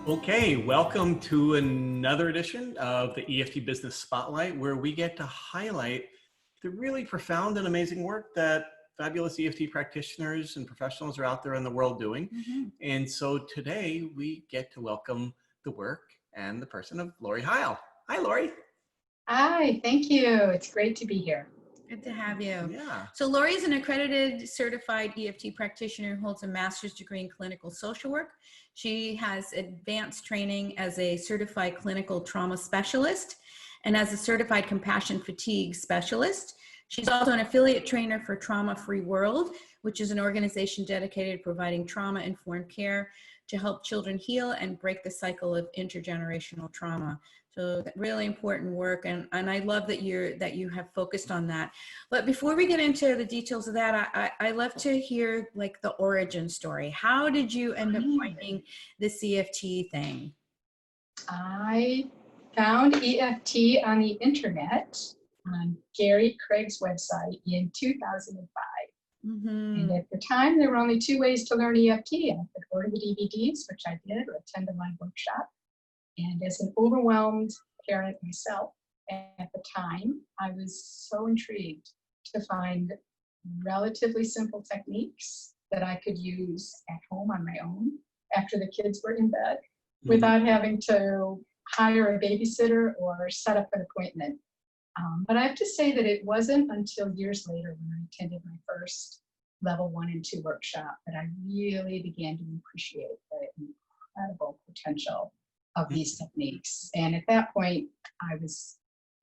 Okay, welcome to another edition of the EFT Business Spotlight, where we get to highlight the really profound and amazing work that fabulous EFT practitioners and professionals are out there in the world doing. And so today we get to welcome the work and the person of Laurie Heyl. Hi, Laurie. Hi, thank you. It's great to be here. Good to have you. Yeah. So Laurie is an accredited certified EFT practitioner who holds a master's degree in clinical social work. She has advanced training as a certified clinical trauma specialist and as a certified compassion fatigue specialist. She's also an affiliate trainer for Trauma Free World, which is an organization dedicated to providing trauma-informed care to help children heal and break the cycle of intergenerational trauma. So really important work, and I love that you have focused on that. But before we get into the details of that, I love to hear like the origin story. How did you end up finding the CFT thing? I found EFT on the internet on Gary Craig's website in 2005. And at the time, there were only two ways to learn EFT. I could order the DVDs, which I did, or attend a live workshop. And as an overwhelmed parent myself at the time, I was so intrigued to find relatively simple techniques that I could use at home on my own after the kids were in bed without having to hire a babysitter or set up an appointment. But I have to say that it wasn't until years later when I attended my first level 1 and 2 workshop that I really began to appreciate the incredible potential of these techniques. And at that point, I was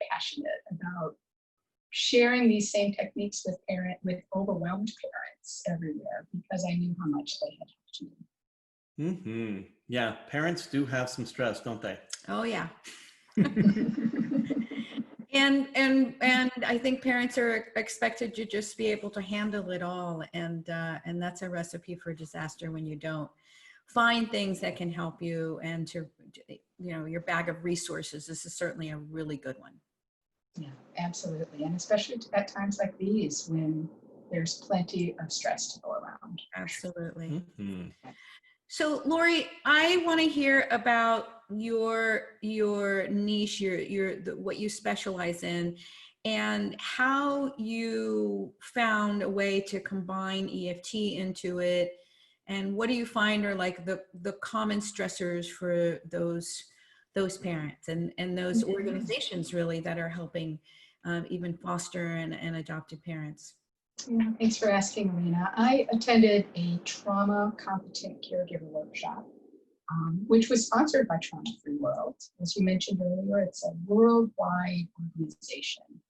passionate about sharing these same techniques with overwhelmed parents everywhere because I knew how much they had helped me. Yeah, parents do have some stress, don't they? Oh yeah. And I think parents are expected to just be able to handle it all, and that's a recipe for disaster when you don't find things that can help you, and to, your bag of resources. This is certainly a really good one. Yeah, absolutely. And especially at times like these when there's plenty of stress to go around. Absolutely. So Laurie, I want to hear about your niche, what you specialize in, and how you found a way to combine EFT into it. And what do you find are like the common stressors for those parents and those organizations really that are helping even foster and adopted parents? Yeah, thanks for asking, Alina. I attended a trauma competent caregiver workshop, which was sponsored by Trauma Free World. As you mentioned earlier, it's a worldwide organization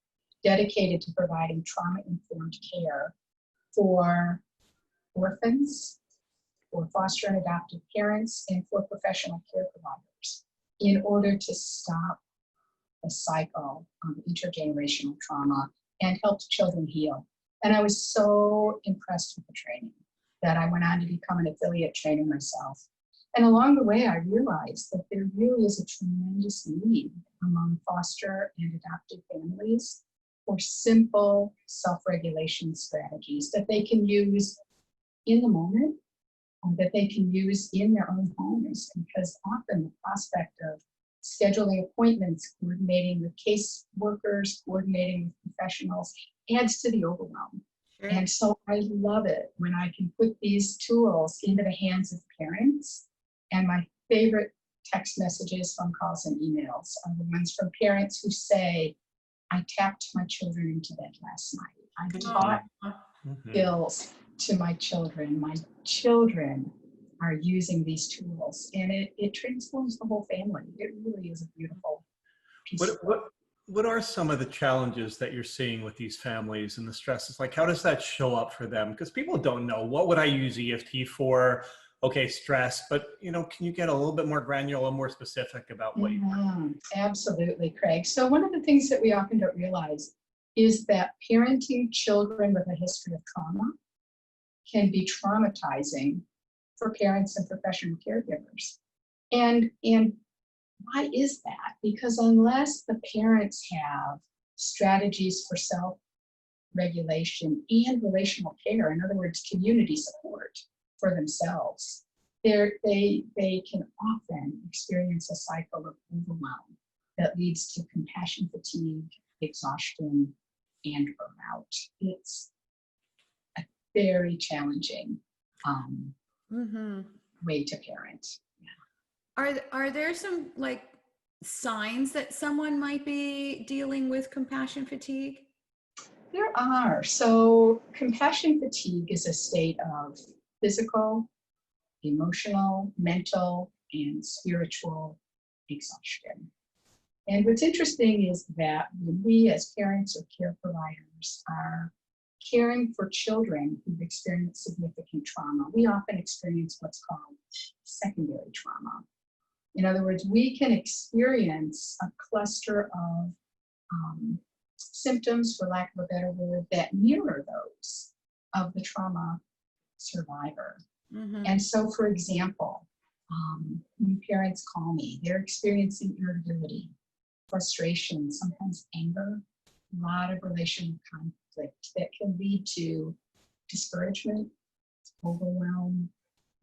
dedicated to providing trauma-informed care for orphans, for foster and adoptive parents, and for professional care providers in order to stop the cycle of intergenerational trauma and help children heal. And I was so impressed with the training that I went on to become an affiliate trainer myself. And along the way, I realized that there really is a tremendous need among foster and adoptive families for simple self-regulation strategies that they can use in the moment, that they can use in their own homes, because often the prospect of scheduling appointments, coordinating with case workers, coordinating with professionals adds to the overwhelm. Sure. And so I love it when I can put these tools into the hands of parents. And my favorite text messages, phone calls, and emails are the ones from parents who say, I tapped my children into bed last night. I taught bills to my children. My children are using these tools, and it transforms the whole family. It really is a beautiful piece of work. What are some of the challenges that you're seeing with these families and the stresses? Like, how does that show up for them? Because people don't know, what would I use EFT for? Okay, stress, but can you get a little bit more granular, more specific about what you Absolutely, Craig. So one of the things that we often don't realize is that parenting children with a history of trauma can be traumatizing for parents and professional caregivers. And why is that? Because unless the parents have strategies for self-regulation and relational care, in other words, community support for themselves, they can often experience a cycle of overwhelm that leads to compassion fatigue, exhaustion, and burnout. It's a very challenging way to parent. Are there some like signs that someone might be dealing with compassion fatigue? There are. So compassion fatigue is a state of physical, emotional, mental, and spiritual exhaustion. And what's interesting is that when we as parents or care providers are caring for children who've experienced significant trauma, we often experience what's called secondary trauma. In other words, we can experience a cluster of symptoms, for lack of a better word, that mirror those of the trauma survivor. And so, for example, when parents call me, they're experiencing irritability, frustration, sometimes anger, a lot of relational conflict that can lead to discouragement, overwhelm.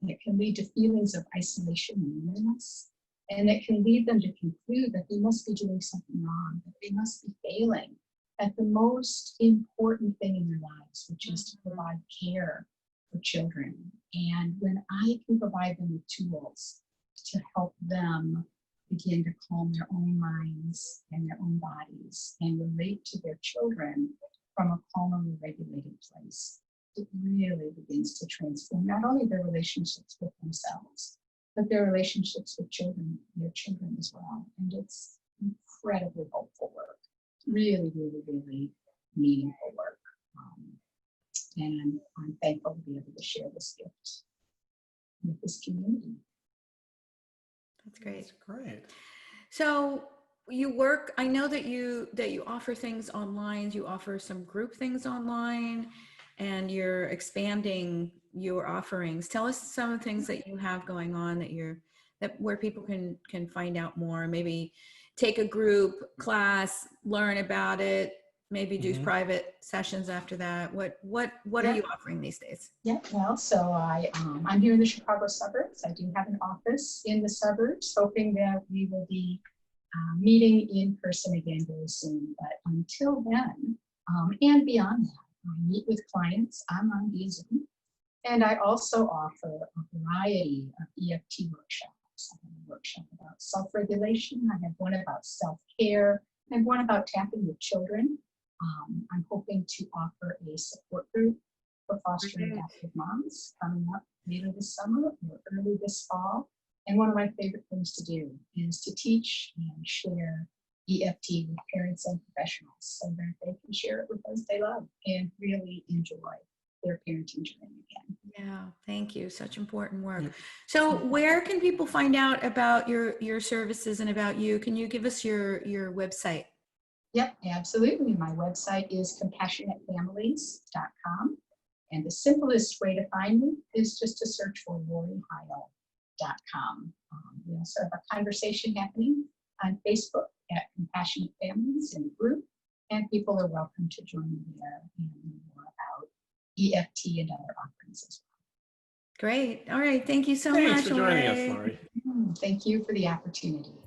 It can lead to feelings of isolation and loneliness. And it can lead them to conclude that they must be doing something wrong, that they must be failing at the most important thing in their lives, which is to provide care for children. And when I can provide them with tools to help them begin to calm their own minds and their own bodies and relate to their children from a calm and regulated place, it really begins to transform not only their relationships with themselves, but their relationships with their children as well. And it's incredibly hopeful work. Really, really, really meaningful work. And I'm thankful to be able to share this gift with this community. That's great. That's great. So you work, I know that you offer things online, you offer some group things online, and you're expanding your offerings. Tell us some of the things that you have going on that where people can find out more, maybe take a group class, learn about it, maybe do private sessions after that. What are you offering these days? Yeah, well, so I'm here in the Chicago suburbs. I do have an office in the suburbs, hoping that we will be meeting in person again very soon. But until then, and beyond that, I meet with clients. I'm on via Zoom. And I also offer a variety of EFT workshops. I have a workshop about self-regulation. I have one about self-care. I have one about tapping with children. I'm hoping to offer a support group for fostering adoptive moms coming up later this summer or early this fall. And one of my favorite things to do is to teach and share EFT with parents and professionals so that they can share it with those they love and really enjoy their parenting journey again. Yeah, thank you. Such important work. So where can people find out about your services and about you? Can you give us your website? Yep, absolutely. My website is compassionatefamilies.com. And the simplest way to find me is just to search for LaurieHeyl.com. We also have a conversation happening on Facebook at Compassionate Families in the group, and people are welcome to join me there and learn more about EFT and other offerings as well. Great. All right. Thank you so Thanks much, for joining us, Laurie. Laurie. Thank you for the opportunity.